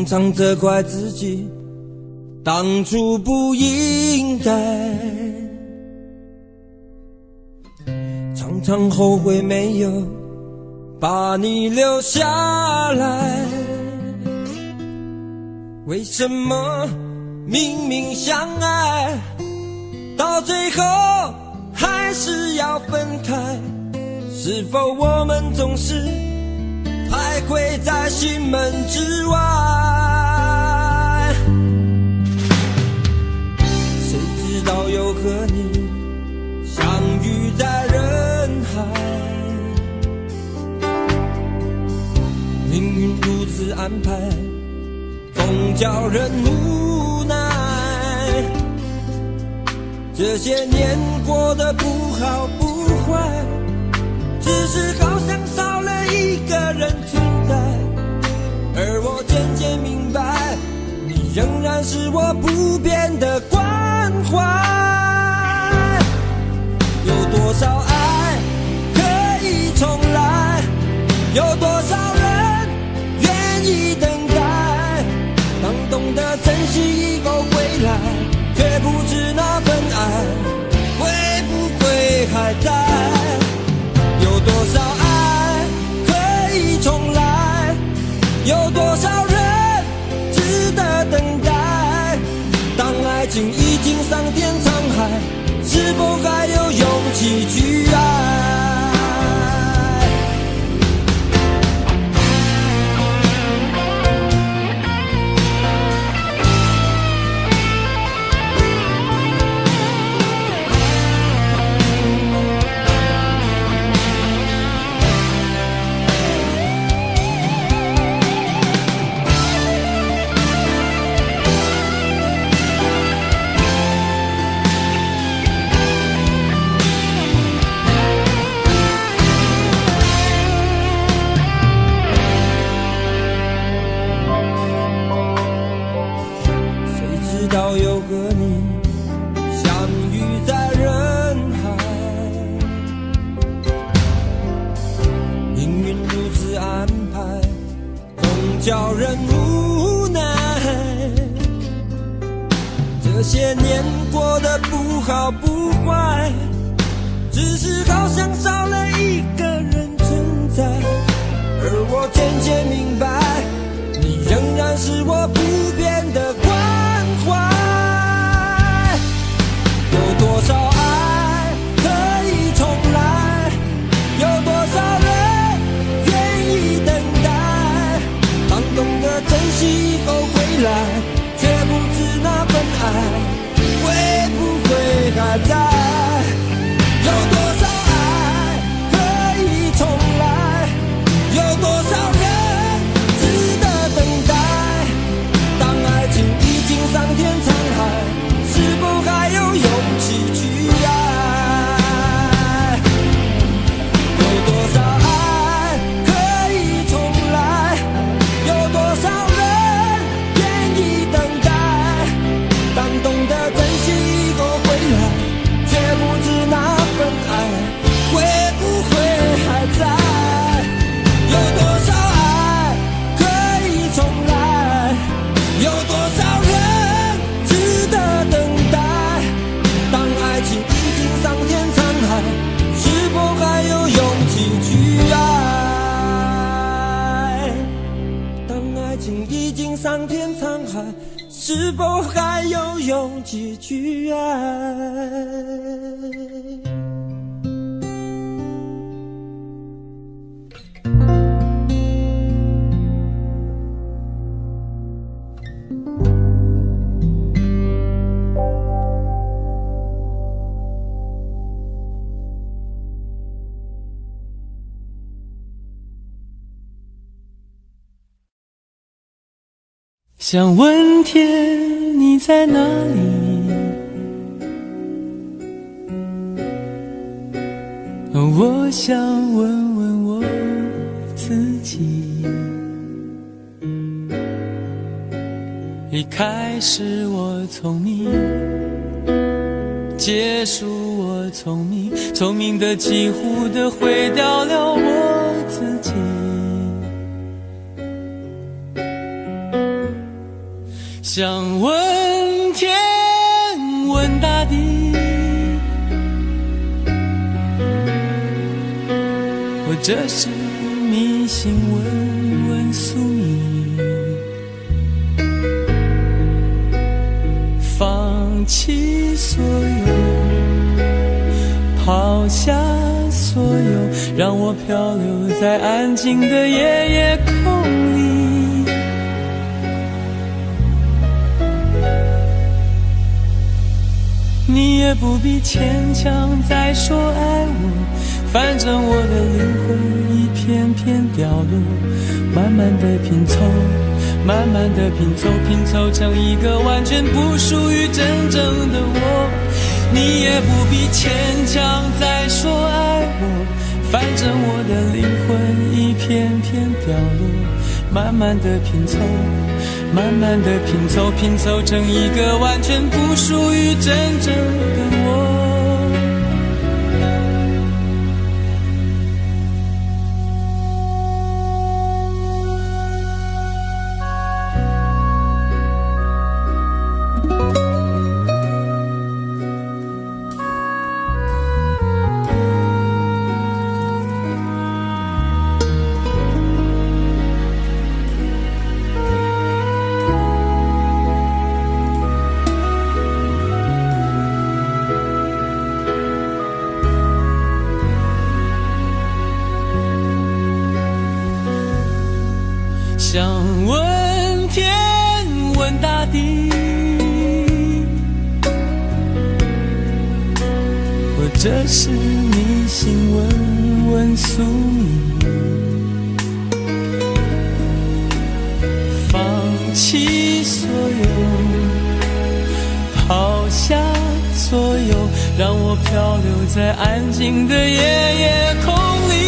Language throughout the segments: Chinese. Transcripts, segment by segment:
常常责怪自己当初不应该，常常后悔没有把你留下来。为什么明明相爱，到最后还是要分开？是否我们总是徘徊在心门之外？谁知道又和你相遇在人海，命运如此安排，总叫人无奈。这些年过得不好不坏，只是好像少了一个人存在。而我渐渐明白，你仍然是我不变的关怀。有多少爱可以重来，有多少人愿意等待。当懂得珍惜以后归来，却不知那份爱会不会还在。有多少爱可以重来，有多少人值得等待。当爱情已经桑田沧海，是否还有勇气去爱？到又和你相遇在人海，命运如此安排，总叫人无奈。这些年过得不好不坏，只是好像少了一个人存在。而我渐渐明白，你仍然是我不变的关怀。有多少爱可以重来，有多少人愿意等待。当懂得珍惜以后回来，却不知那份爱会不会还在。有多少爱可以重来，有多少人值得等待。当爱情已经桑田沧海，是否还有勇气去爱？有多少爱可以重来，有多少人愿意等待。当懂得珍惜以后回来，却不知那份爱会不会还在。有多少爱可以重来，有多少人值得等待。当爱情已经桑田沧海，是否还有勇气去爱？当爱情已经桑田沧海，是否还有勇气去爱？想问天你在哪里，我想问问我自己。一开始我聪明，结束我聪明，聪明的几乎的毁掉了我自己。想问天问大地，或者是迷信问问宿命，放弃所有，抛下所有，让我漂流在安静的夜夜空里。你也不必牵强再说爱我，反正我的灵魂一片片掉落，慢慢的拼凑，慢慢的拼凑，拼凑成一个完全不属于真正的我。你也不必牵强再说爱我，反正我的灵魂一片片掉落，慢慢的拼凑，慢慢的拼凑，拼凑成一个完全不属于真正的我。想问天问大地，或者是迷信问问宿命，放弃所有，抛下所有，让我漂流在安静的夜夜空里。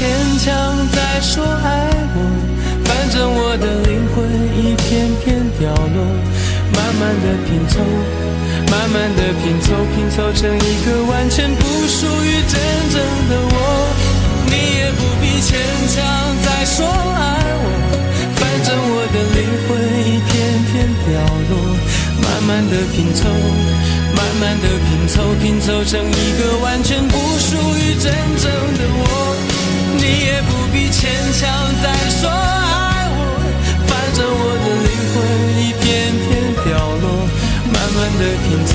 牵强再说爱我，反正我的灵魂一片片掉落，慢慢的拼凑，慢慢的拼凑，拼凑成一个完全不属于真正的我。你也不必牵强再说爱我，反正我的灵魂一片片掉落，慢慢的拼凑，慢慢的拼凑，拼凑成一个完全不属于真正的我。你也不必牵强再说爱我，反正我的灵魂一片片掉落，慢慢的拼凑，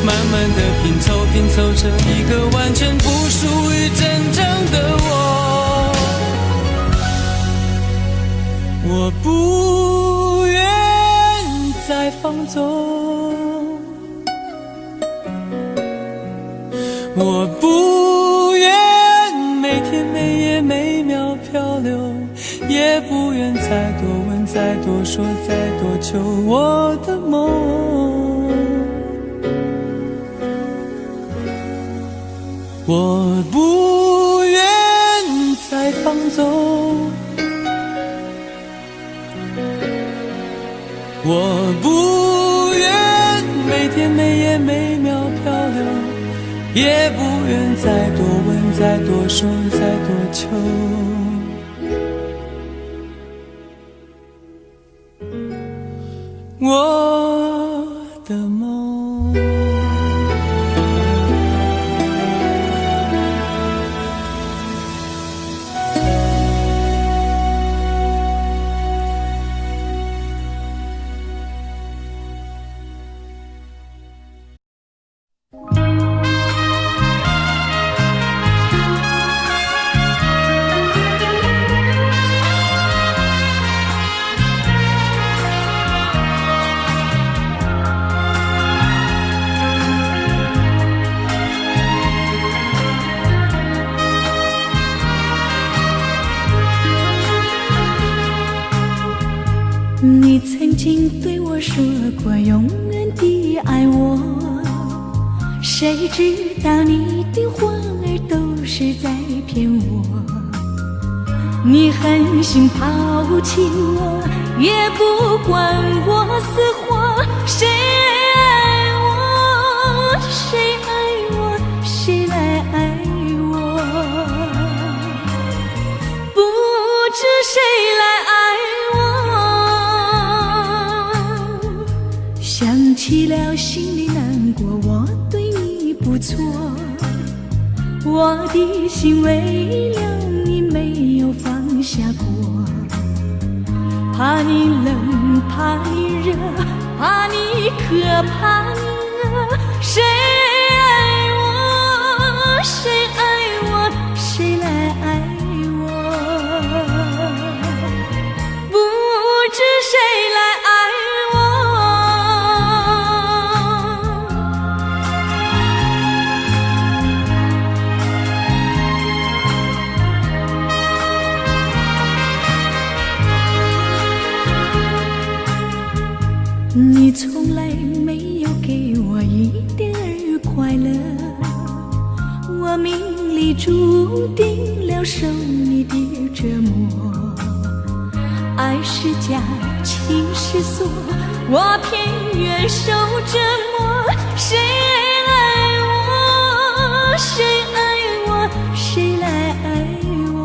慢慢的拼凑，拼凑成一个完全不属于真正的我。我不愿再放纵，我不愿每天每夜每秒漂流，也不愿再多问再多说再多求我的梦。我不愿再放纵，我不愿每天每夜每秒漂流，也不愿再多问再多说再多求我的梦。你曾经对我说过永远的爱我，谁知道你的话儿都是在骗我。你狠心抛弃我，也不管我死活。谁爱我，谁爱我，谁来爱我？谁来爱我？想起了心里难过，我对你不错，我的心为了你没有放下过，怕你冷，怕你热，怕你渴，怕你饿，谁爱我？谁爱我？谁来爱我？不知谁来爱我？你从来没有给我一点儿快乐，我命里注定了受你的折磨，爱是假，情是锁，我偏愿受折磨。谁爱我？谁爱我？谁来爱我？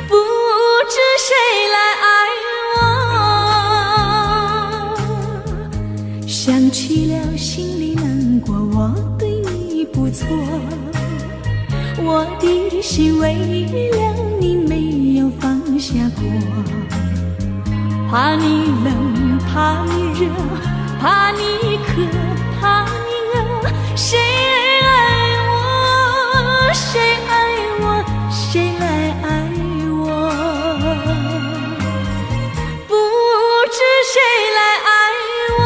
不知谁来爱我？想起了心里难过，我对你不错，我的心为了你没有放下过，怕你冷，怕你热，怕你渴，怕你饿，谁爱我？谁爱我？谁来爱我？不知谁来爱我？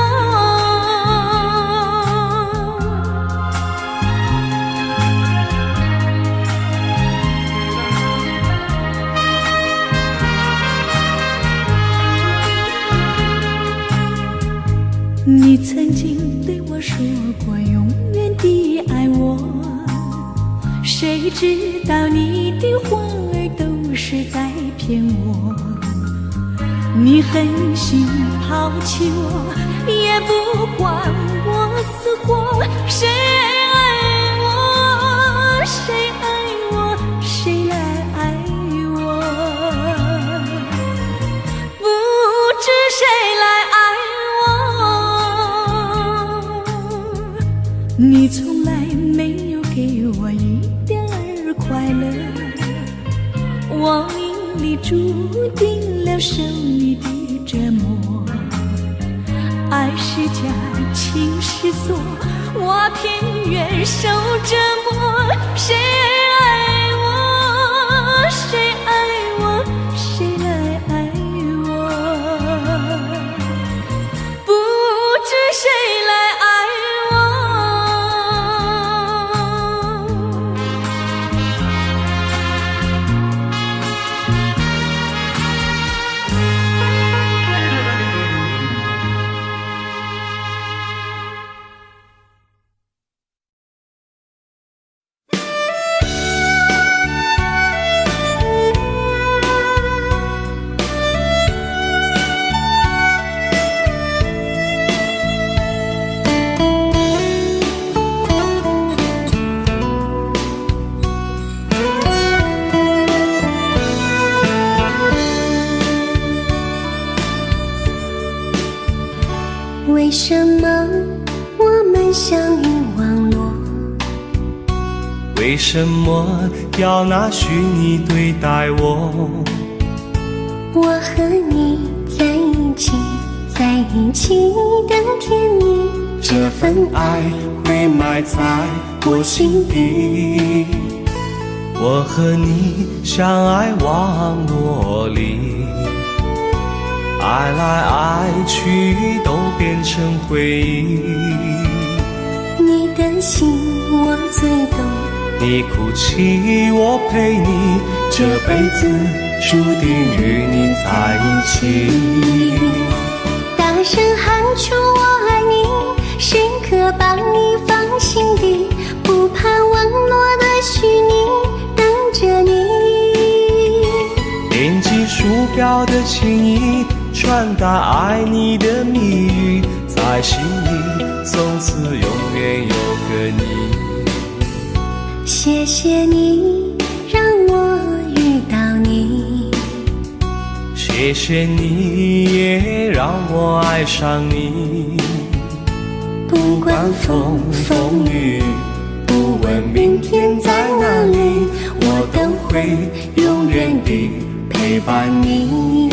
你曾经对我说过永远的爱我，谁知道你的话儿都是在骗我。你狠心抛弃我，也不管我死活。谁爱我？谁爱我？谁来爱我？不知谁来爱我？你从来没有给我一点儿快乐，我命里注定了受你的折磨。爱是假，情是锁，我偏愿受折磨。谁爱我？谁爱我？谁来爱我？不知谁来爱我？为什么我们相遇网络？为什么要拿虚拟对待我？我和你在一起，在一起的甜蜜，这份爱会埋在我心底。我和你相爱网络里，爱来爱去都变成回忆。你的心我最懂，你哭泣我陪你，这辈子注定与你在一起。大声喊出我爱你，时刻把你放心底，不怕网络的虚拟，等着你。点击鼠标的情意，传达爱你的蜜语，在心里从此永远有个你。谢谢你让我遇到谢谢你也让我爱上你，不管风风雨，不问明天在哪里，我都会永远地陪伴你。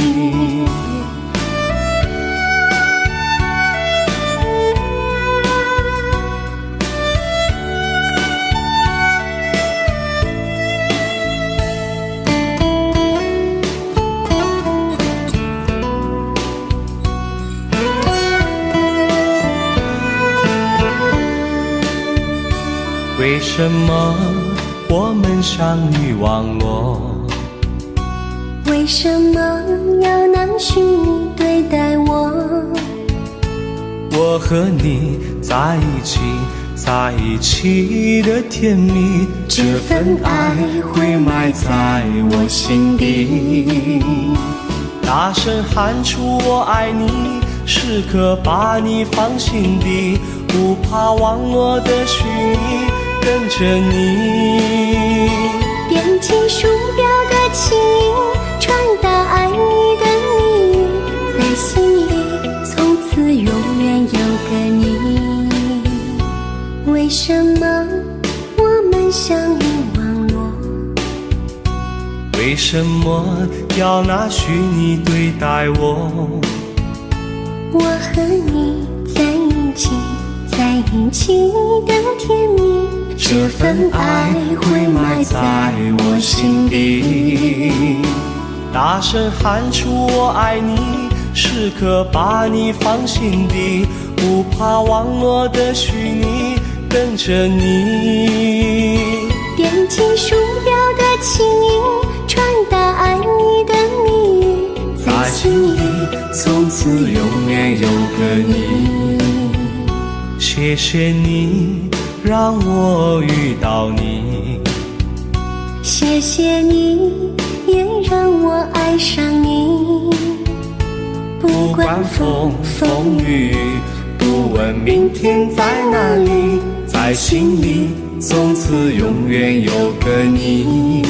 为什么我们相遇网络？为什么要拿虚拟对待我？我和你在一起，在一起的甜蜜，这份爱会埋在我心底。大声喊出我爱你，时刻把你放心底，不怕网络的虚拟，跟着你。点击鼠标的起音，传达爱你的谜语，在心里从此永远有个你。为什么我们相遇网络？为什么要拿虚拟对待我？我和你在一起，在一起的甜蜜，这份爱会埋在我心底。大声喊出我爱你，时刻把你放心底，不怕网络的虚拟，跟着你。点击鼠标的起音，传达爱你的谜语，在心里从此永远有个你。谢谢你让我遇到你，谢谢你也让我爱上你。不管风风雨，不问明天在哪里，在心里从此永远有个你。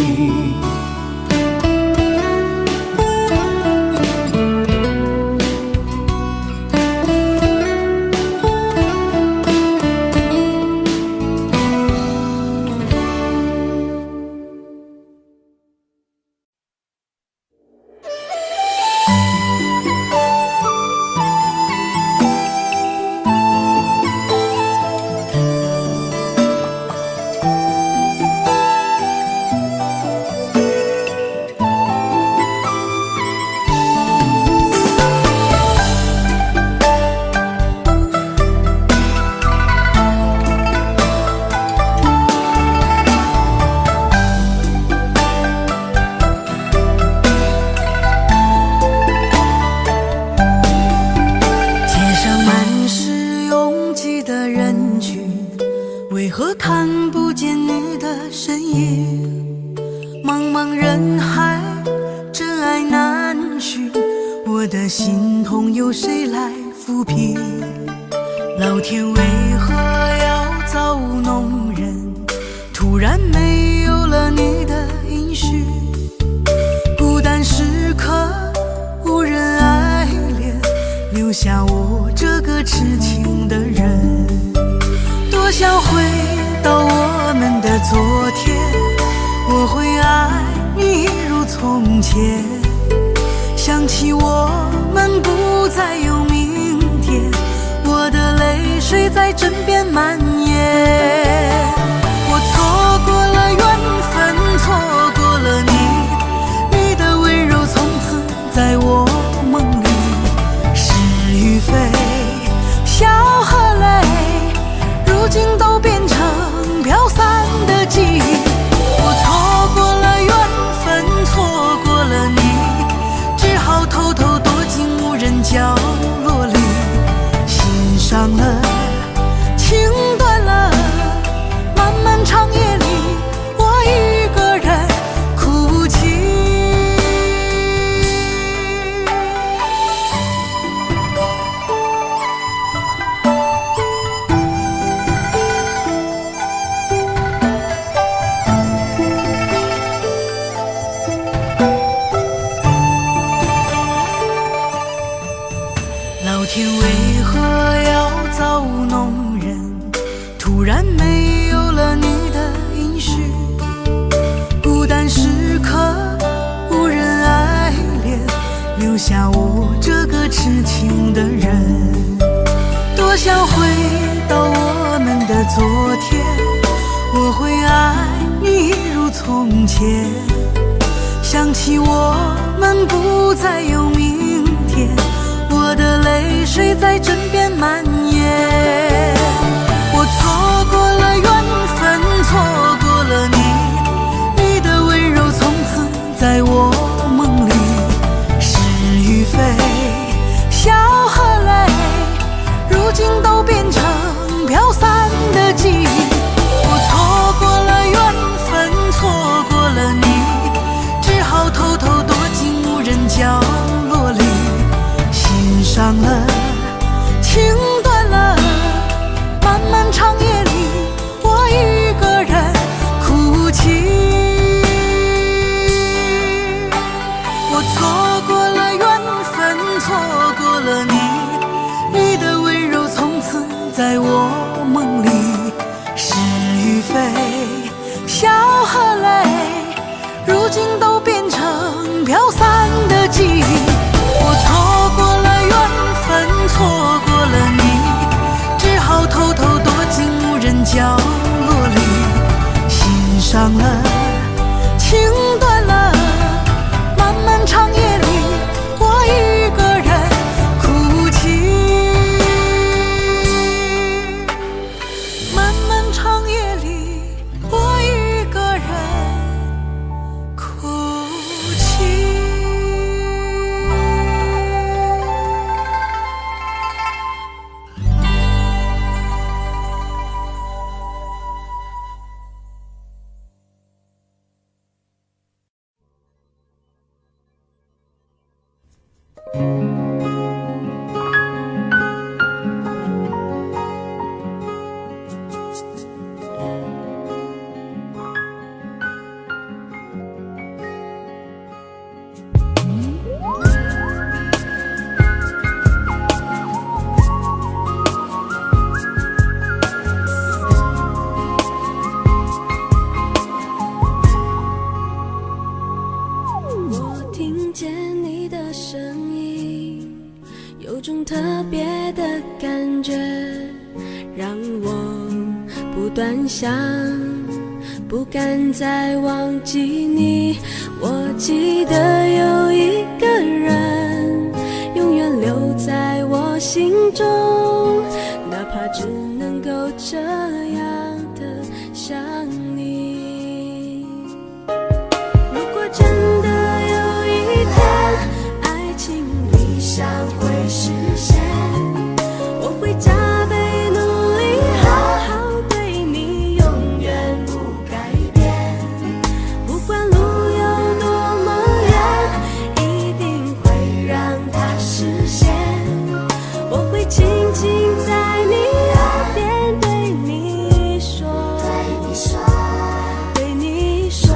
想起我们不再有明天，我的泪水在枕边蔓延。我错过了缘分，错过了你，你的温柔从此在我梦里。是与非，笑和泪，如今都变成飘散的记忆。我错过了缘分，错过了你，只好偷偷躲进无人角落里，心伤了，情断了，天为何要造弄人？突然没有了你的音讯，孤单时刻无人爱恋，留下我这个痴情的人。多想回到我们的昨天，我会爱你一如从前。想起我们不再有明天，我的泪水在枕边蔓延。我错过了缘分，错过了你，你的温柔从此在我梦里。是与非，笑和泪，如今都变成飘散的记忆。我错过了缘分，错过了你，只好偷偷躲进无人角落里。心伤了，情断了，漫漫长夜里，我一个人哭泣。我错过了缘分，错过了你，你的温柔从此在我梦里。是与非，笑和泪，如今都变成飘散的记忆。我错过了缘分，错过了你，只好偷偷躲进无人角落里。心伤了，情断了，漫漫长夜里，我一个人哭泣。漫漫长夜里，我一个人哭泣。我听见你的声音，有种特别的感觉，让我不断想，不敢再忘记你。我记得有一个人，永远留在我心中，哪怕只能够这样的想你。如果真的有一天，爱情理想会实现，我会加倍努力，好好对你，永远不改变。不管路有多么远，一定会让它实现。我会轻轻在你耳边对你说，对你说，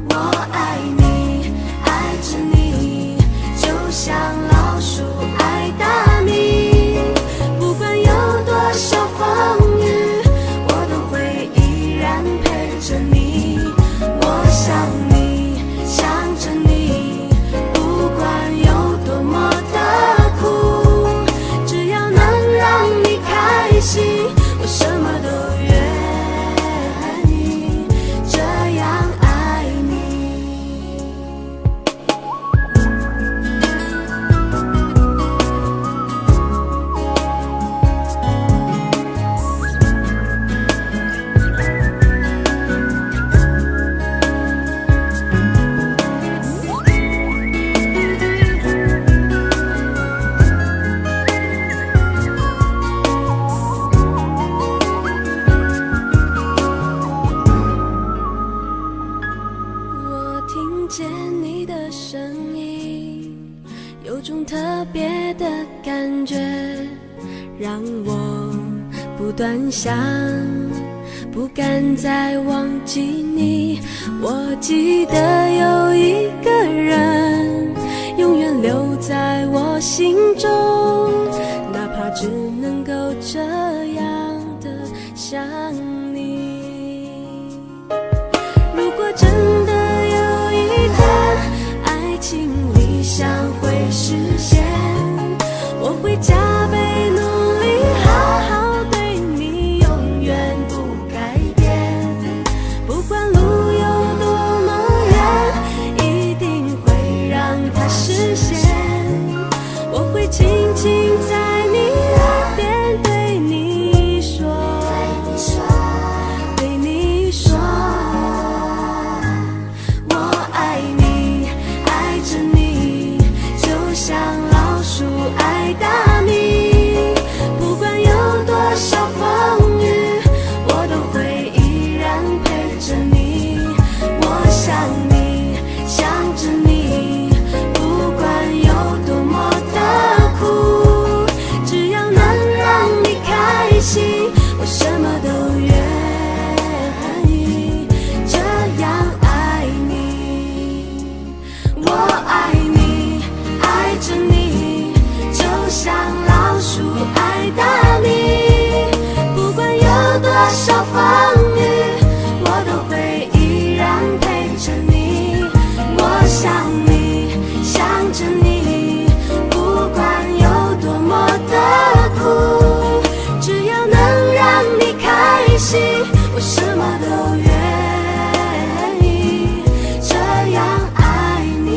我爱你，爱着你，就像老鼠爱大米。不管有多少风雨，我都会依然陪着你。我想你，想着你，不管有多么的苦，只要能让你开心，我什么都愿意，这样爱你。我听见你的声音，有种特别的感觉，让我不断想，不敢再忘记你。我记得有一个人，永远留在我心我爱你，爱着你，就像老鼠爱大米。不管有多少风雨，我都会依然陪着你。我想你，想着你，不管有多么的苦，只要能让你开心，我什么都愿意，这样爱你。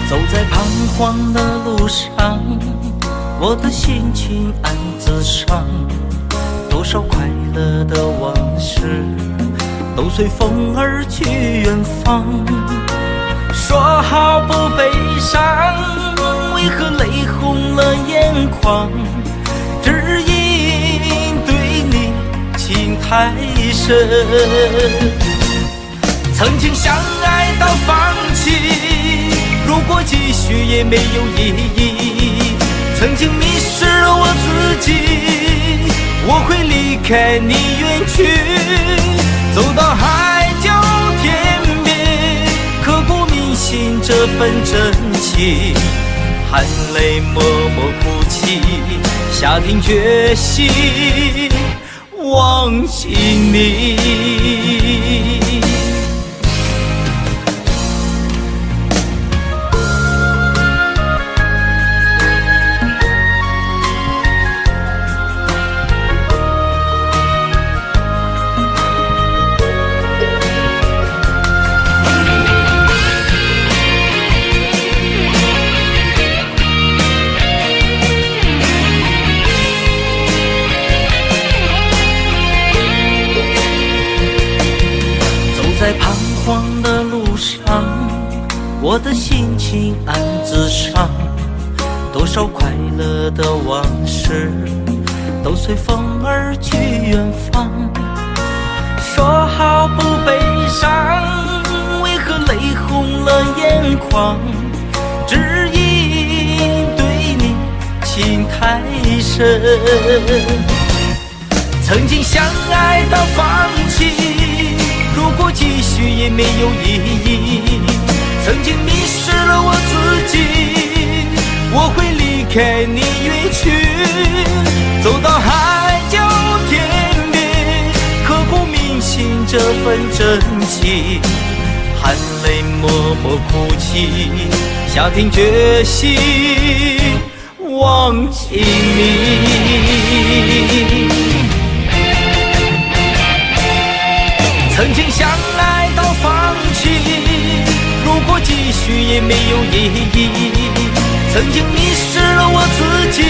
走在彷徨的路上，我的心情暗自伤。多少快乐的往事都随风而去远方。说好不悲伤，为何泪红了眼眶？只因对你情太深。曾经相爱到放弃，如果继续也没有意义。曾经迷失了我自己，我会离开你远去，走到海角天边，刻骨铭心这份真情，含泪默默哭泣，下定决心忘记你。在彷徨的路上，我的心情暗自伤。多少快乐的往事都随风而去远方。说好不悲伤，为何泪红了眼眶？只因对你情太深。曾经相爱到放弃，如果继续也没有意义。曾经迷失了我自己，我会离开你远去，走到海角天边，刻骨铭心这份真情，含泪默默哭泣，下定决心忘记你。曾经相爱到放弃，如果继续也没有意义。曾经迷失了我自己，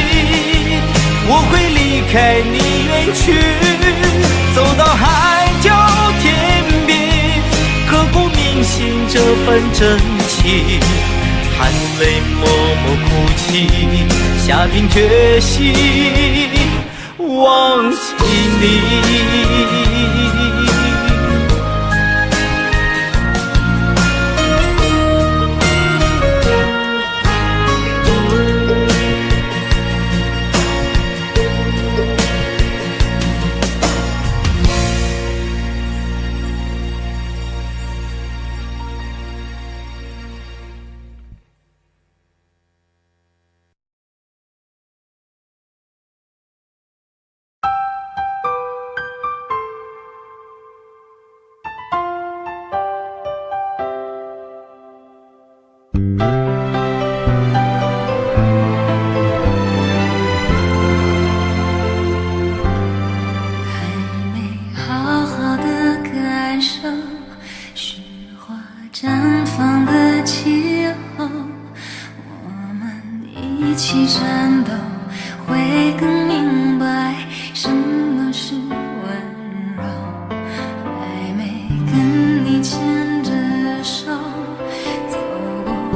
我会离开你远去，走到海角天边，刻骨铭心这份真情，含泪默默哭泣，下定决心忘记你。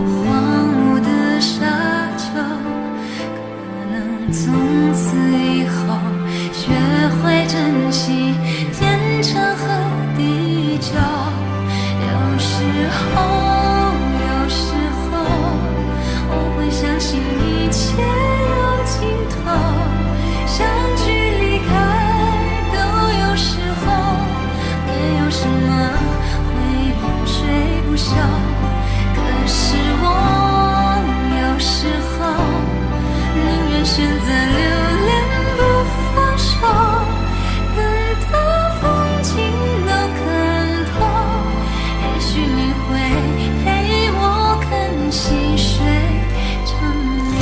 荒芜的沙丘，可能从此以后学会珍惜天长和地久。有时候我会相信一切有尽头，相聚离开都有时候，没有什么会永垂不朽。可是我有时候宁愿选择留恋不放手，等到风景都看透，也许你会陪我看细水长流。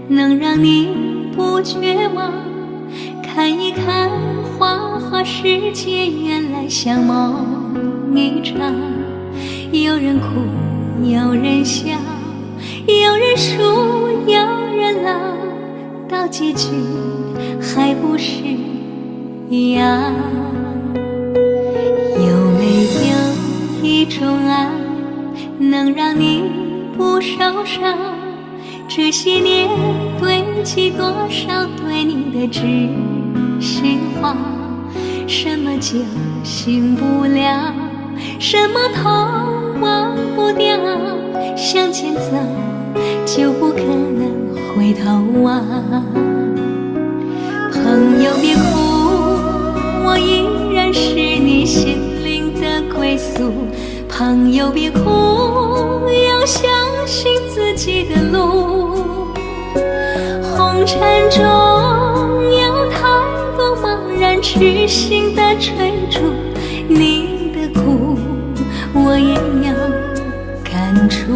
能让你不绝望，看一看花花世界，原来像梦一场。有人哭，有人笑，有人输，有人老，到结局还不是一样。有没有一种爱，能让你不受伤？这些年堆积多少对你的知识话？什么就醒不了，什么痛忘不掉，向前走就不可能回头望。朋友别哭，朋友别哭，要相信自己的路。红尘中有太多茫然痴心的追逐，你的苦我也要感触。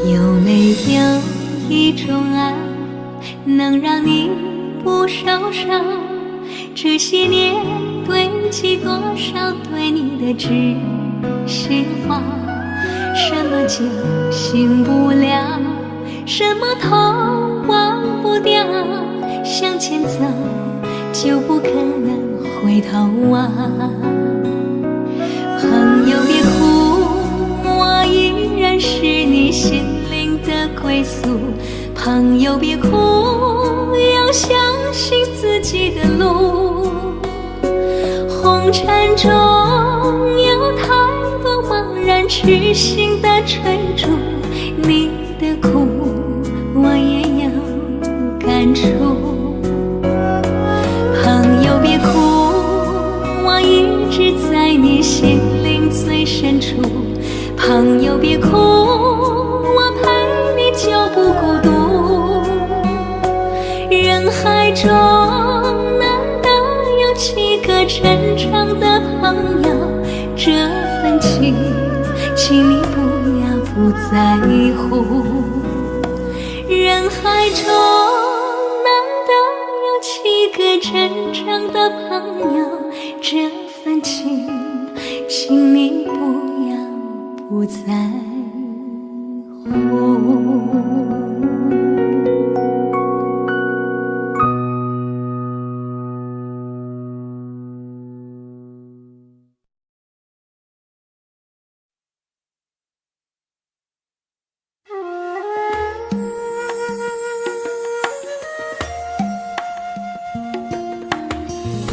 有没有一种爱，能让你不受伤？这些年堆积多少对你的知心话？什么酒醒不了，什么痛忘不掉，向前走就不可能回头啊。朋友别哭，我依然是你心灵的归宿。朋友别哭，要相信自己的路。红尘中有太多茫然痴心的追逐，你的苦我也要感触。朋友别哭，我一直在你心灵最深处。朋友别哭，我陪你就不孤独。人海中难得有几个真正的朋友，这份情请你不要不在乎。人海中难得有几个真正的朋友，这份情请你不要不在乎。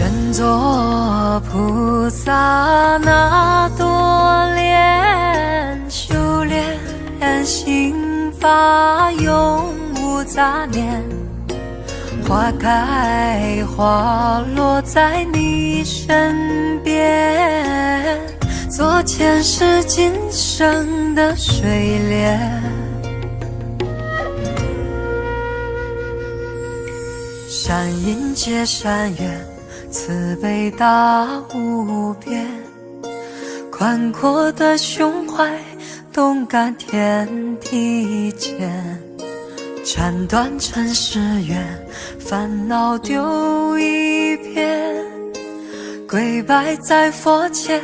愿做菩萨那朵莲，修炼心法永无杂念。花开花落在你身边，做前世今生的水莲。善因结善缘，慈悲大无边，宽阔的胸怀，动感天地间。斩断尘世缘，烦恼丢一片，跪拜在佛前，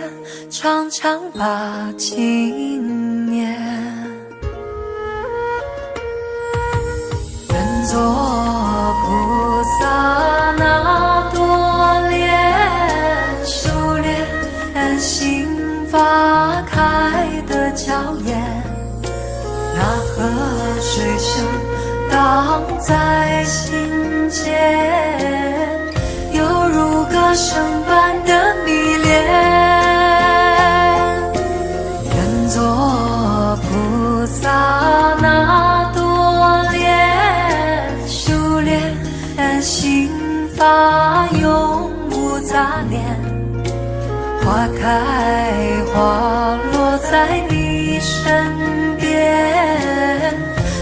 常常把经念。愿做菩萨那朵莲，修炼心法开的娇艳。那河水声荡在心间，犹如歌声般的迷恋。愿做菩萨那朵莲，修炼心法永无杂念。花开花落在你身边，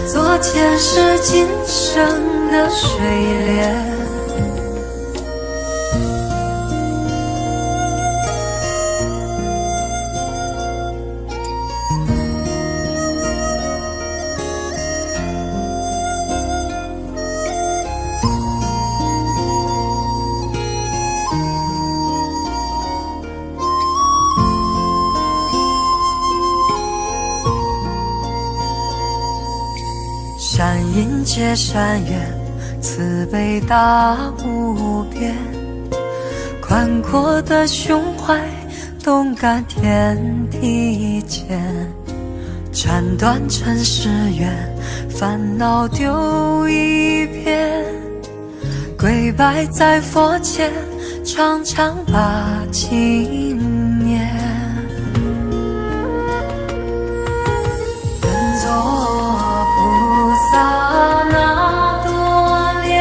做前世今生的水莲。善因结善缘，慈悲大无边。宽阔的胸怀，动感天地间。斩断尘世缘，烦恼丢一边，跪拜在佛前，常常把经念。愿做菩萨那多莲，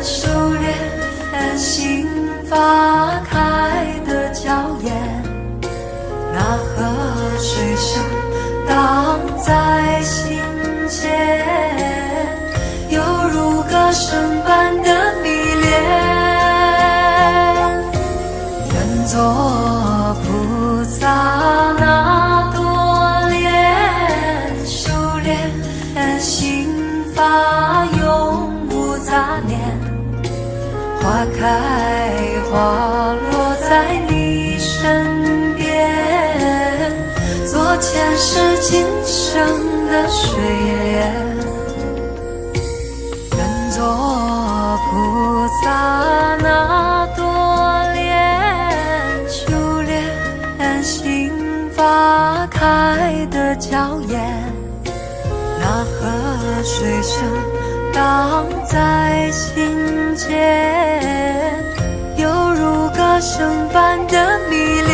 修炼心法开的娇艳，那河水声荡在心间，犹如歌声般的迷恋。愿做菩萨那多莲，修炼心法永无杂念，花开花落在你身边，做前世今生的水莲。愿做菩萨那多莲，修炼心法开的娇艳，那河水声荡在心间，犹如歌声般的迷恋。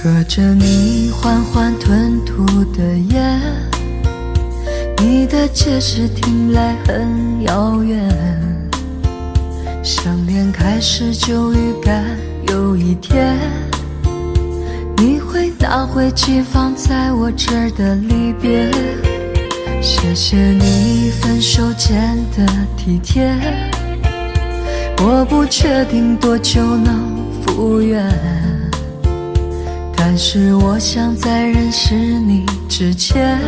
隔着你缓缓吞吐的烟，你的解释听来很遥远，相恋开始就预感有一天你会拿回寄放在我这儿的离别。谢谢你分手前的体贴，我不确定多久能复原，但是我想在认识你之前，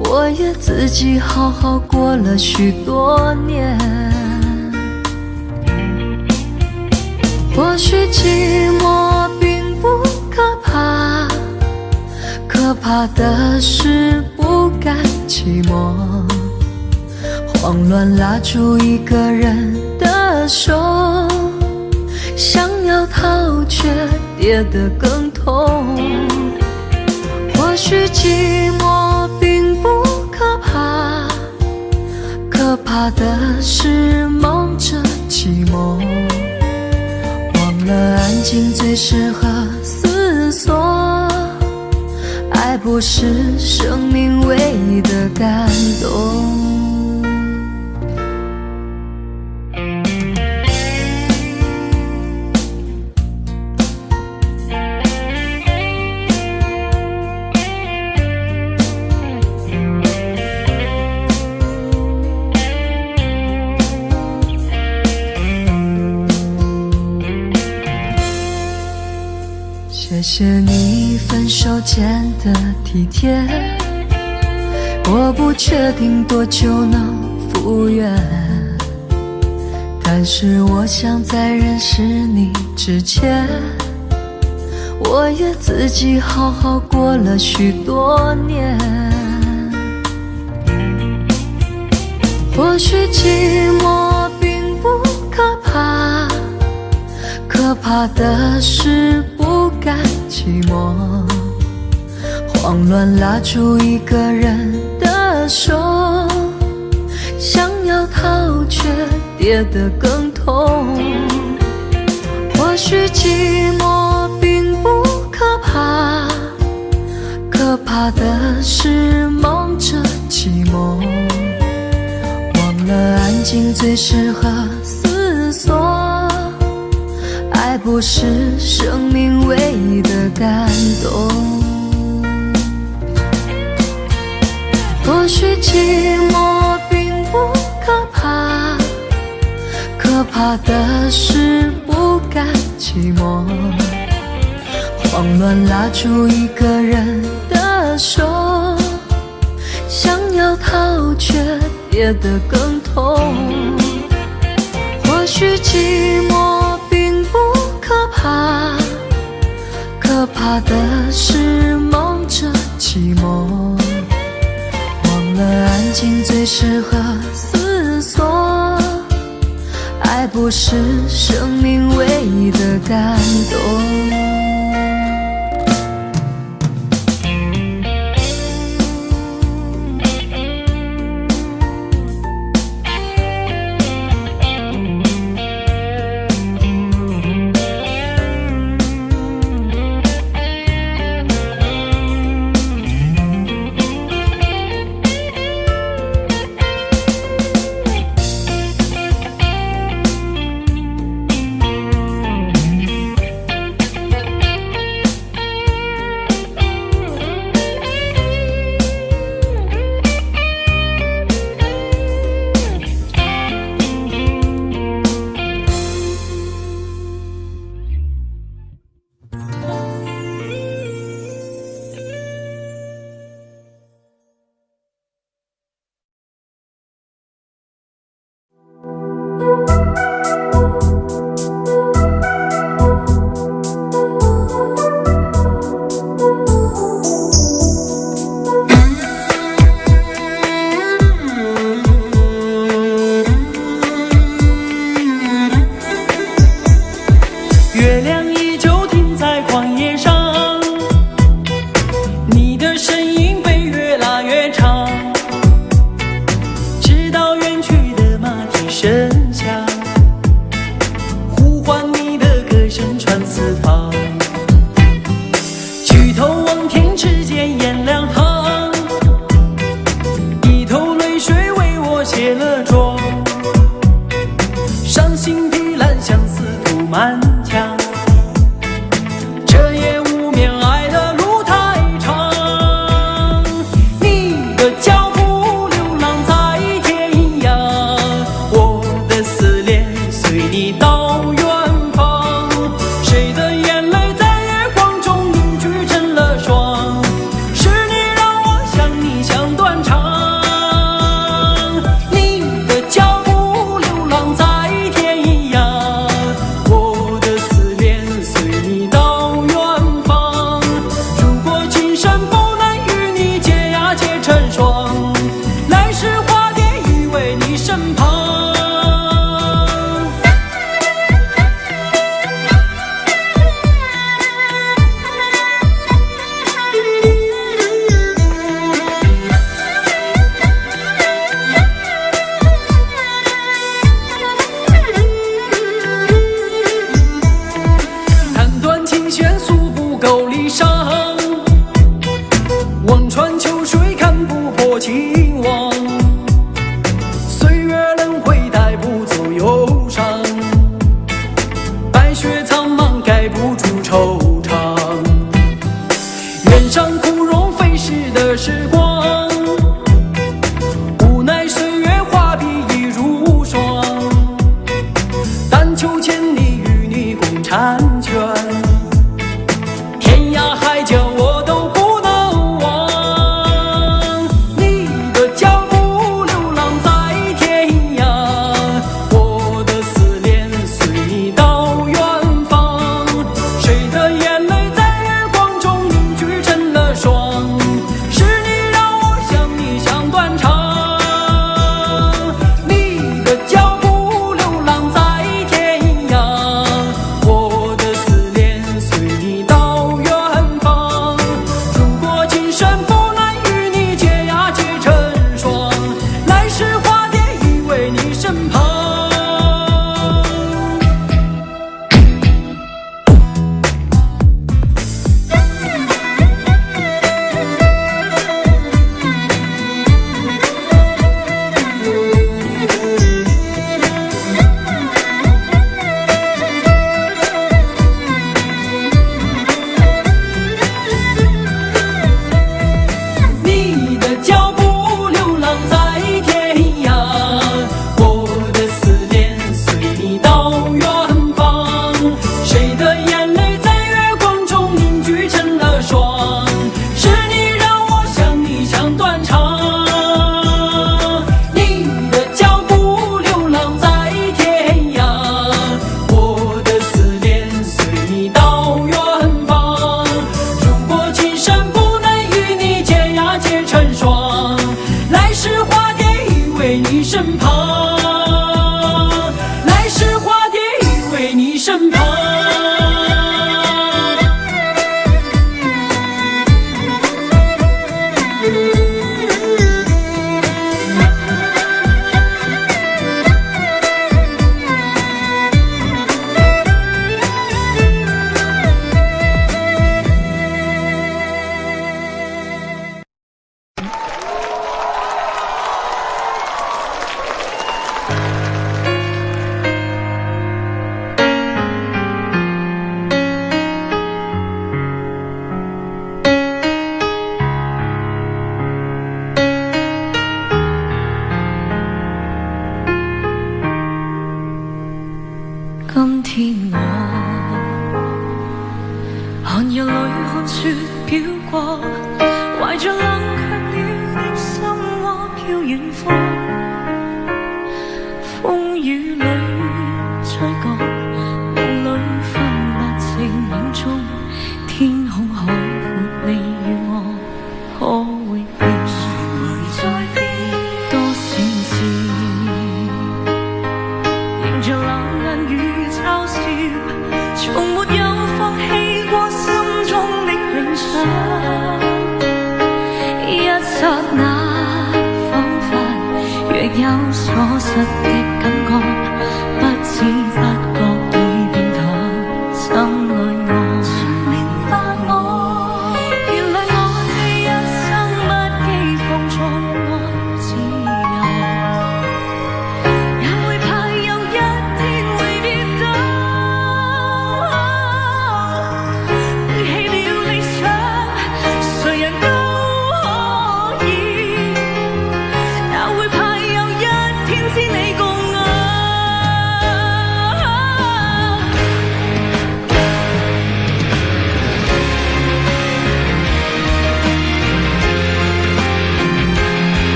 我也自己好好过了许多年。或许寂寞并不可怕，可怕的是不甘寂寞，慌乱拉住一个人的手，想要逃却跌得更痛。或许寂寞并不可怕，可怕的是忙着寂寞，忘了安静最适合思索，爱不是生命唯一的感动。谢谢你分手前的体贴，我不确定多久能复原，但是我想在认识你之前，我也自己好好过了许多年。或许寂寞并不可怕，可怕的是不甘寂寞，慌乱拉住一个人的手，想要逃却跌得更痛。或许寂寞并不可怕，怕的是梦着寂寞，忘了安静最适合思索。爱不是生命唯一的感动，或许寂寞并不可怕，可怕的是不甘寂寞，慌乱拉住一个人的手，想要逃却跌得更痛。或许寂寞并不可怕，可怕的是梦着寂寞，忘了安静最适合思索。爱不是生命唯一的感动。月亮依旧停在旷野上，你的身影被越拉越长，直到远去的马蹄声响，呼唤你的歌声传四方。举头望天，只见颜良行，一头泪水为我卸了妆，伤心的蓝相思涂满墙，这夜无眠，爱的路太长。你的脚步流浪在天涯，我的思念随你到远方。谁的眼泪在月光中凝聚成了霜？是你让我想你想断肠。你的脚步流浪在天涯，我的思念随你到远方。如果今生不能与你结呀结成双，来世化蝶依偎你身旁。弹断琴弦诉不够离殇，望穿秋水看不破情网。岁月轮回带不走忧伤，白雪苍茫盖不住惆怅。原上枯荣飞逝的时光，无奈岁月画笔已如霜。但求千里与你共婵娟，天涯海角我都不能忘。你的脚步流浪在天涯，我的思念随你到远方。谁的眼泪在月光中凝聚成了霜？是你让我想你想断肠。你的脚步流浪在天涯，我的思念日里看雪飘过，怀着冷却了的心窝飘远方，风雨里吹过，梦里分不清影踪，天空海阔，你与我可会变？谁会在变？多少次，迎着冷眼與嘲笑，從沒有放棄過心中的理想。一剎那，彷彿若有所失的感覺，不知不覺已變淡，心裏我曾明白我，原來我這一生不羈放縱愛自由，也會怕有一天會跌倒，背棄了理想，誰人都可以，也會怕有一天知你共我。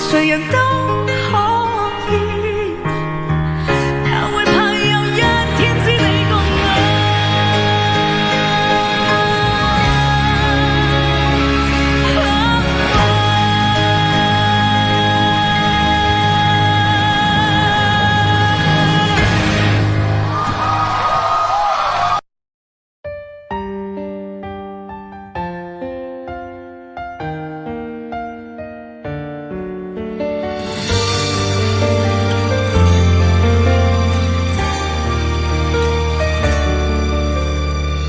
誰人都可以，也會怕有一天知你共我。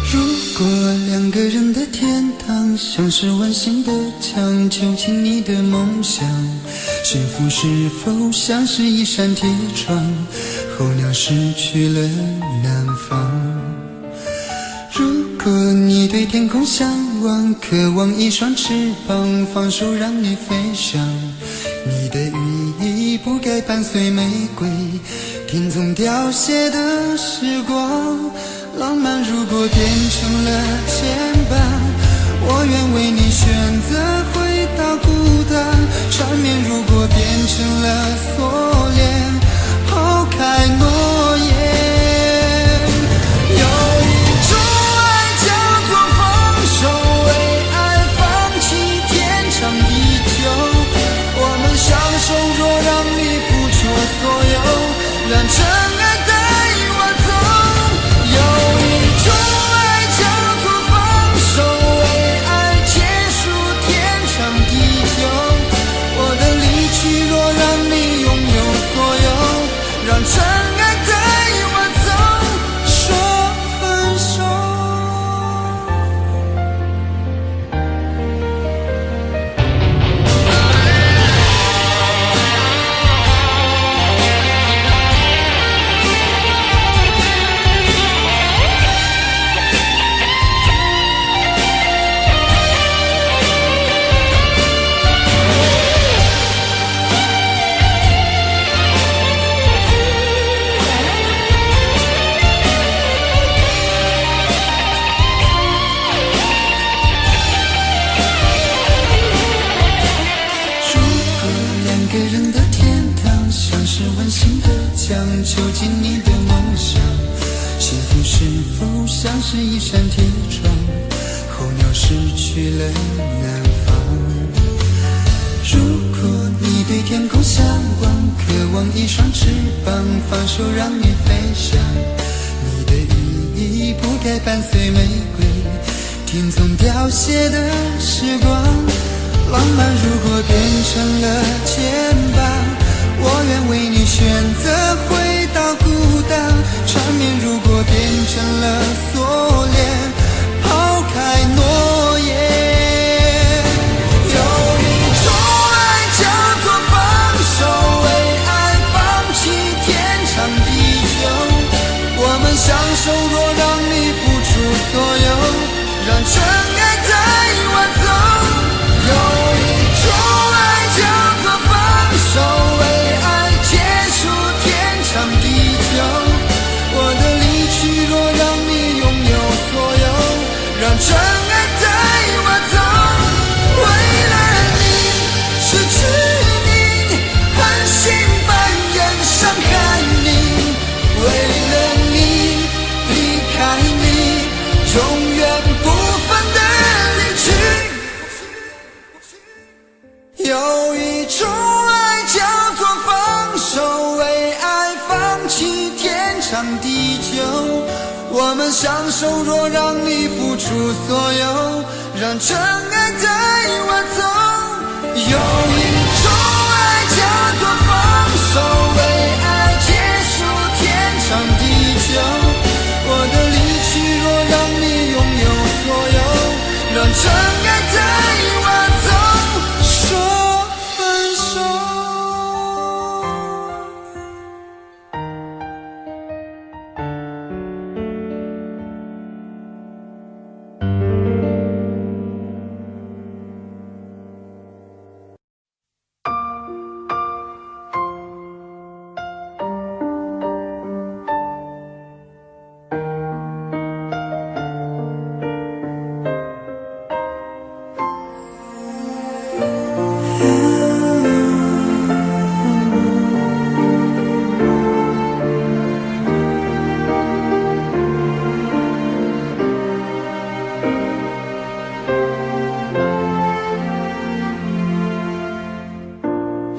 如果两个人的天堂像是完形的墙，囚禁你的梦想，幸福是否像是一扇铁窗，候鸟失去了南方。如果你对天空向往，渴望一双翅膀，放手让你飞翔，你的羽翼不该伴随玫瑰，听从凋谢的时光。浪漫如果变成了牵绊，我愿为你选择回到孤单。缠绵如果变成了锁链，抛开诺言。有一种爱叫做放手，为爱放弃天长地久。我们相守，若让你付出所有，让真爱带我走。有一种爱叫做放手，为爱结束天长地久。我的离去若让你拥有所有，让真爱带我走，说分手。囚禁你的梦想，幸福是否像是一扇铁窗，候鸟失去了南方。如果你对天空向往，一双翅膀，放手让你飞翔。你的羽翼不该伴随玫瑰，天从凋谢的时光。浪漫如果变成了肩膀，我愿为你选择回到孤岛。缠绵如果变成了锁链，抛开诺言。有一种爱叫做放手，为爱放弃天长地久。我们相守，若让你付出所有，让真爱带我走。有一种爱叫做放手，为爱结束天长地久。我的离去，若让你拥有所有，让真爱带我走。为了你，失去你，狠心扮演伤害你。为了你，离开你，永远不分的离去。有一种爱叫做放手，为爱放弃天长地久。我们相守，若让你付出所有，让真爱带我走。有一种爱叫做放手，为爱结束天长地久。我的离去，若让你拥有所有，让真爱带我走。说分手。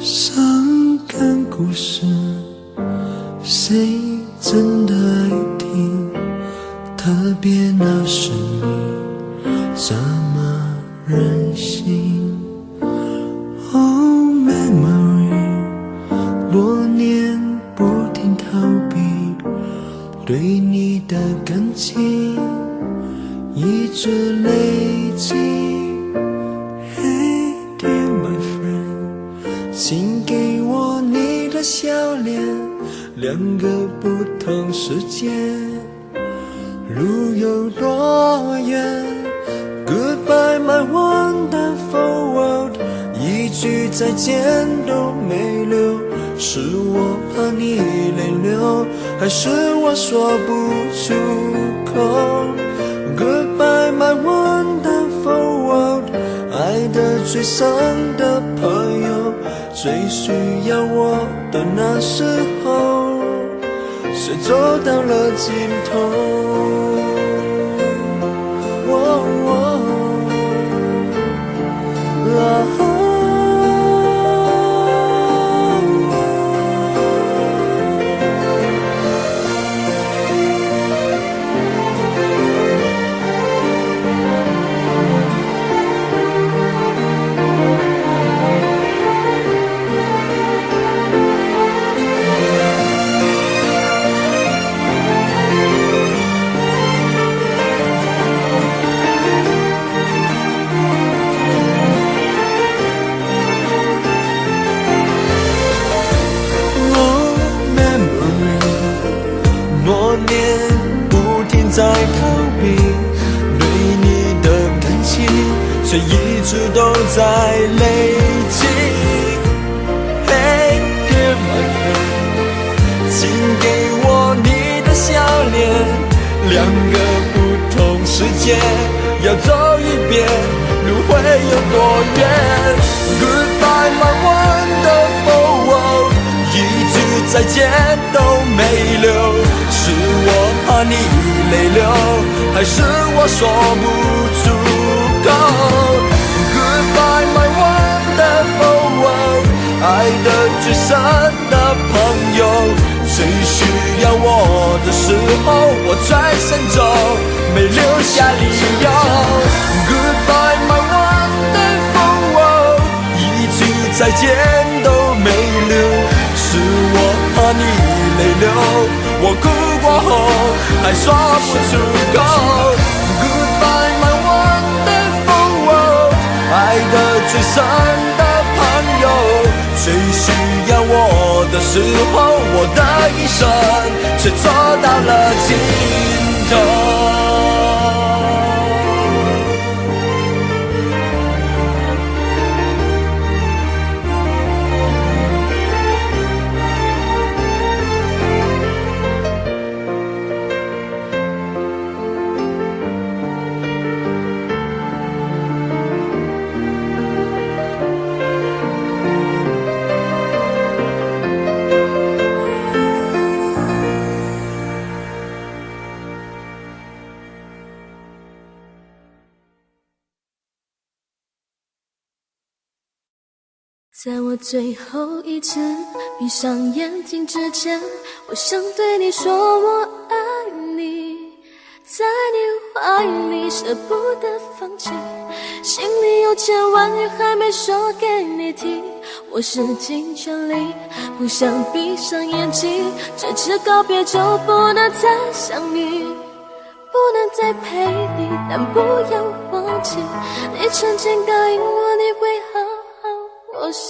伤感故事，谁真的爱听？特别那是你，这么任性。Oh memory， 多年不停逃避，对你的感情一直累积。Hey dear my friend，请给我你的笑脸，两个不同世界，路有多远 ？Goodbye my wonderful world， 一句再见都没留，是我怕你泪流，还是我说不出口 ？Goodbye my wonderful world， 爱得最深的朋友。最需要我的那时候，谁走到了尽头？在逃避对你的感情，却一直都在累积。Hey dear my friend， 请给我你的笑脸，两个不同世界，要走一遍，路会有多远 ？Goodbye my wonderful world， 一句再见都没留，是我怕你泪流，还是我说不出口 ？Goodbye my wonderful world， 爱爱得最深的朋友。最需要我的时候，我转身走，没留下理由。Goodbye my wonderful world， 一句再见都没留，是我怕你泪流，我哭过后还说不出口。Goodbye my wonderful world， 爱得最深的朋友，最需要我的时候，我的一生却走到了尽头。在我最后一次闭上眼睛之前，我想对你说我爱你，在你怀里舍不得放弃，心里有千万语还没说给你听，我使尽全力不想闭上眼睛，这次告别就不能再相遇，不能再陪你，但不要忘记你曾经答应我你会好好活下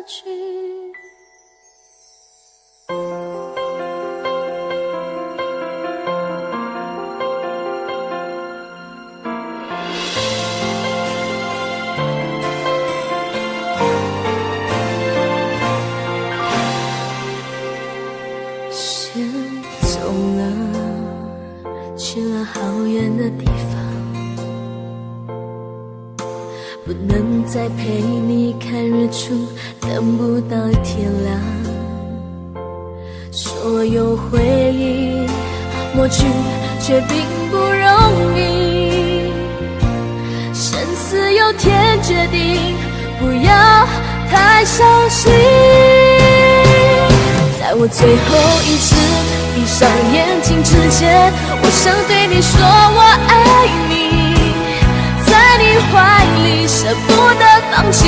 去。先走了，去了好远的地方，不能再陪你看日出，等不到天亮。所有回忆抹去，却并不容易。生死有天决定，不要太伤心。在我最后一次闭上眼睛之前，我想对你说我爱你，在你怀里舍不得放弃，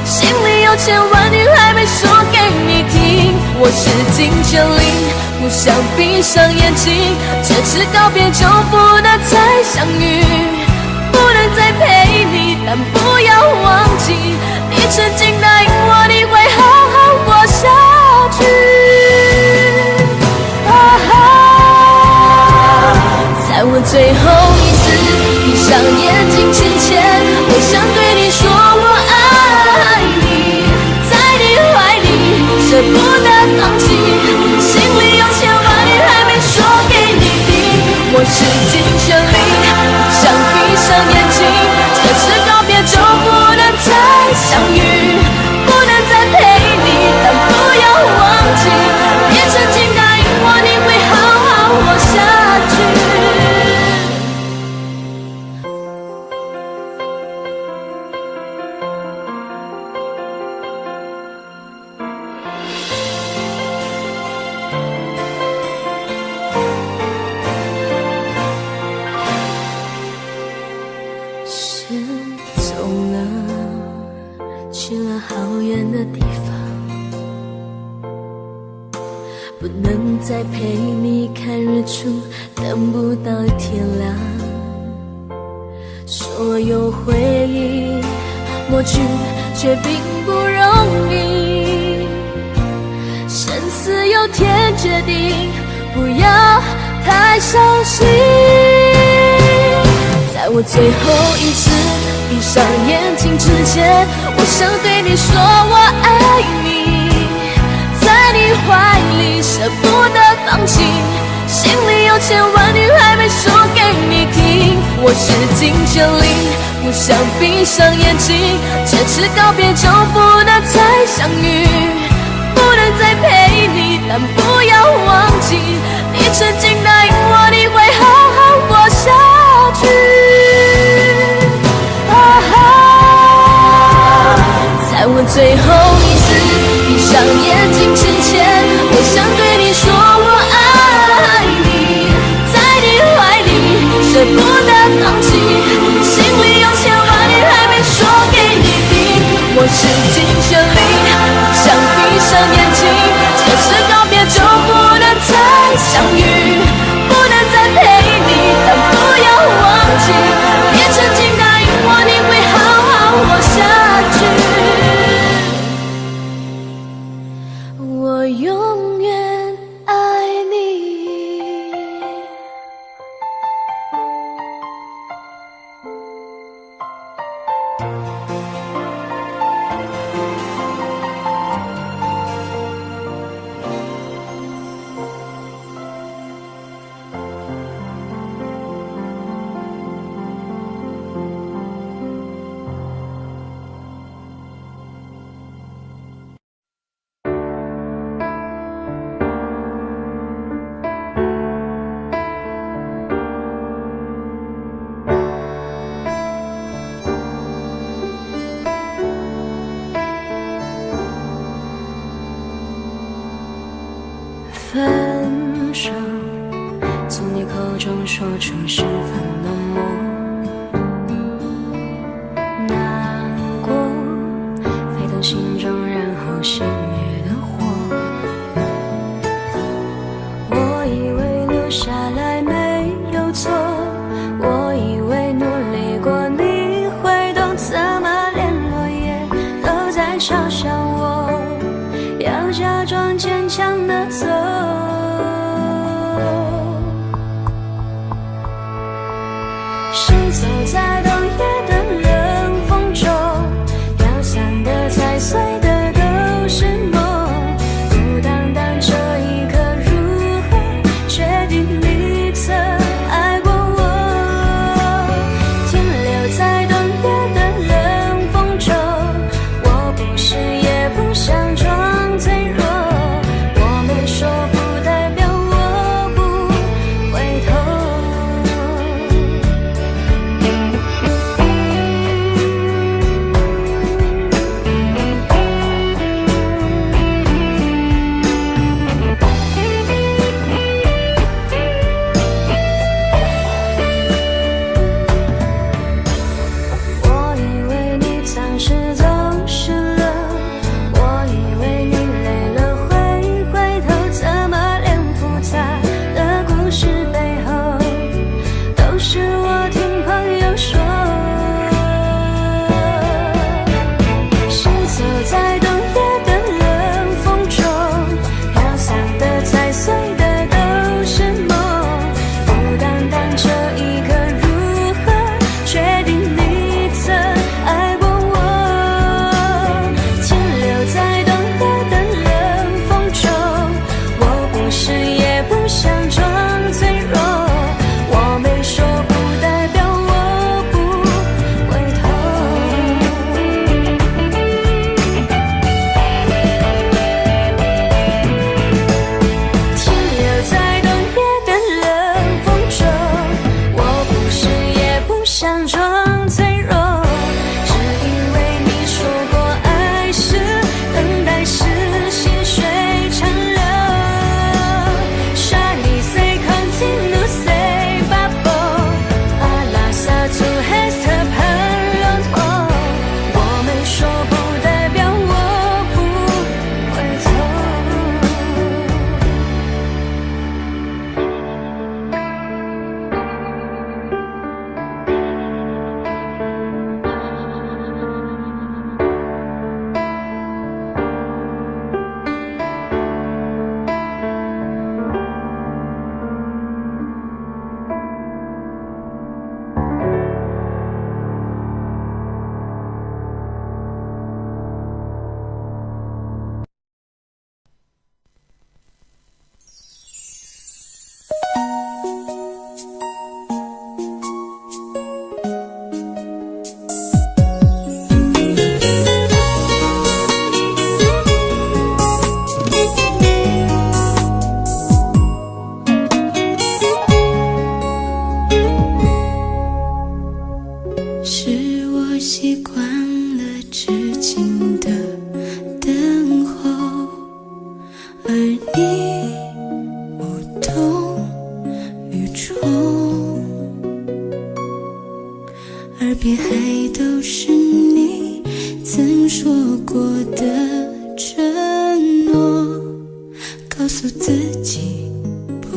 心里有千万语还没说给你听，我使尽全力不想闭上眼睛，这次告别就不能再相遇，不能再陪你，但不要忘记你曾经答应我你会好好活下去。在我最后一次闭上眼睛之前，我想对你说我爱你，在你怀里舍不得放弃，心里有千万语还没说给你听，我使尽全力不想闭上眼睛，这次告别就不能再相遇，不能再陪你，但不要忘记你曾经答应我你会好好活下去。先走了，去了好远的地方，不能再陪你看日出，等不到天亮。所有回忆抹去，却并不容易。生死有天决定，不要太伤心。在我最后一次闭上眼睛之前，我想对你说我爱你，在你怀里舍不得放弃，心里有千万语还没说给你听，我使尽全力不想闭上眼睛，这次告别就不能再相遇，不能再陪你，但不要忘记你曾经答应我你会好好活下去。在我最后一次相遇，不能再陪你，但不要忘记，别曾经答应我你会好好活下去。我永远爱你。分手，从你口中说出十分冷漠，难过沸腾心中，然后熄灭的火。我以为留下来没有错，我以为努力过你会懂，怎么连落叶都在嘲笑我，要假装坚强的走。谁走在冬夜的冷风中，飘散的踩碎的都是梦，孤单单这一刻如何确定你曾爱过我，停留在冬夜的冷风中，我不是也不想装脆弱，我没说不代表我不回头。我以为你暂时走失了，我以为你累了会回头，怎么连复杂的故事背后都是我听朋友说。谁走在冬夜的冷风中，飘散的踩碎的都是梦，孤单单这一刻如何确定你曾爱过我，停留在冬夜的冷风中，我不是也不想装脆弱，我没说不代表我不回头。停留在冬夜的冷风中，我不是也不想装脆弱，只因为你说过爱是等待是细水长流。Shiny say continue say bubble alla sa tu resta per longtemps，我没说不代表我不回头。是我习惯了痴情的等候，而你无动于衷，耳边还都是你曾说过的承诺，告诉自己不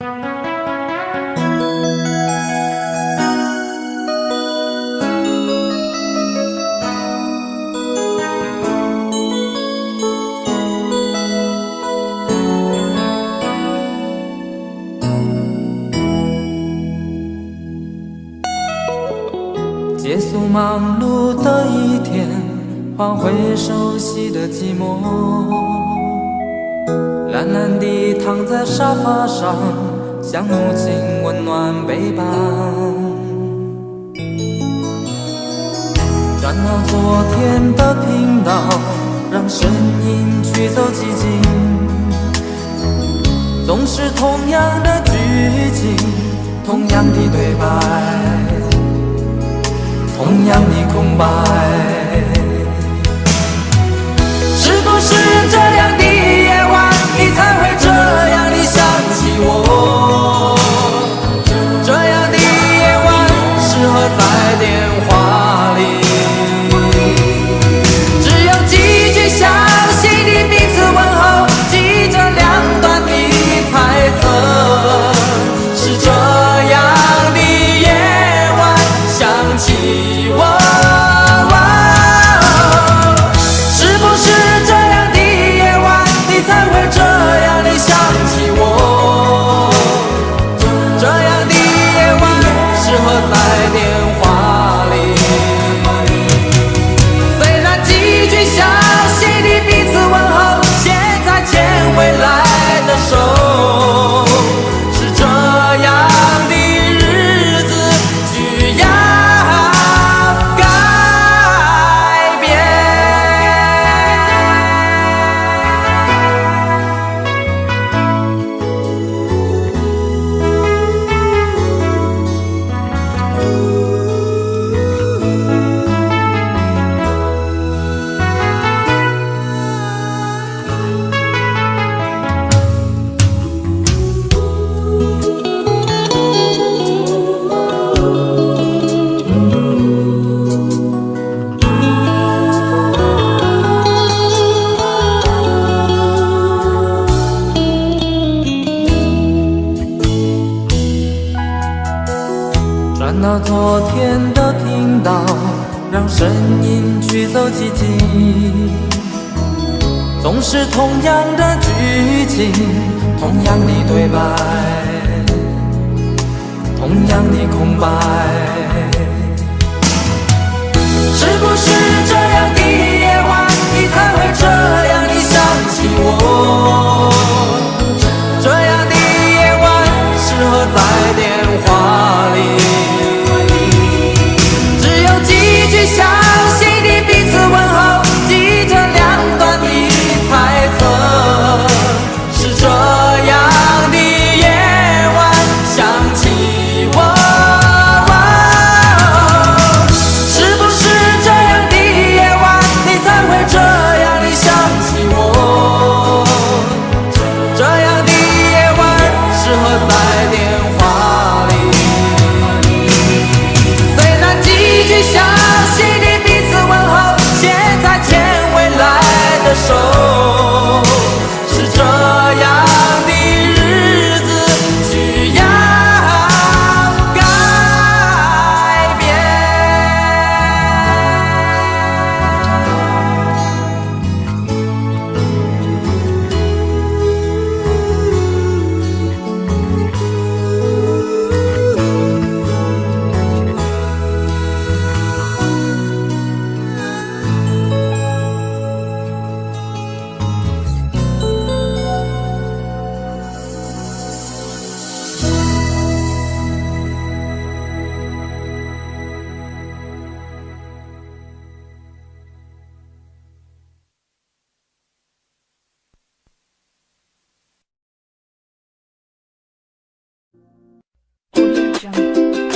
结束忙碌的一天，换回熟悉的寂寞，懒懒地躺在沙发上，像母亲温暖背膀。转到昨天的频道，让声音驱走寂静，总是同样的剧情，同样的对白，同样的空白。是不是这样的夜晚，你才会这样地想起我？这样的夜晚适合在电话里，只有几句详细的彼此问候，记着两端的猜测。是这样的夜晚想起我。转到昨天的频道，让声音驱走寂静，总是同样的剧情，同样的对白，同样的空白。是不是这样的夜晚，你才会这样地想起我？这样的夜晚适合在电话里，详细的彼此问候，记着两端的猜测。是这样的夜晚想起我。是不是这样的夜晚，你才会这样地想起我？这样的夜晚适合在电话里，虽然几句详手，是这样的日子需要改变。Audio Jungle.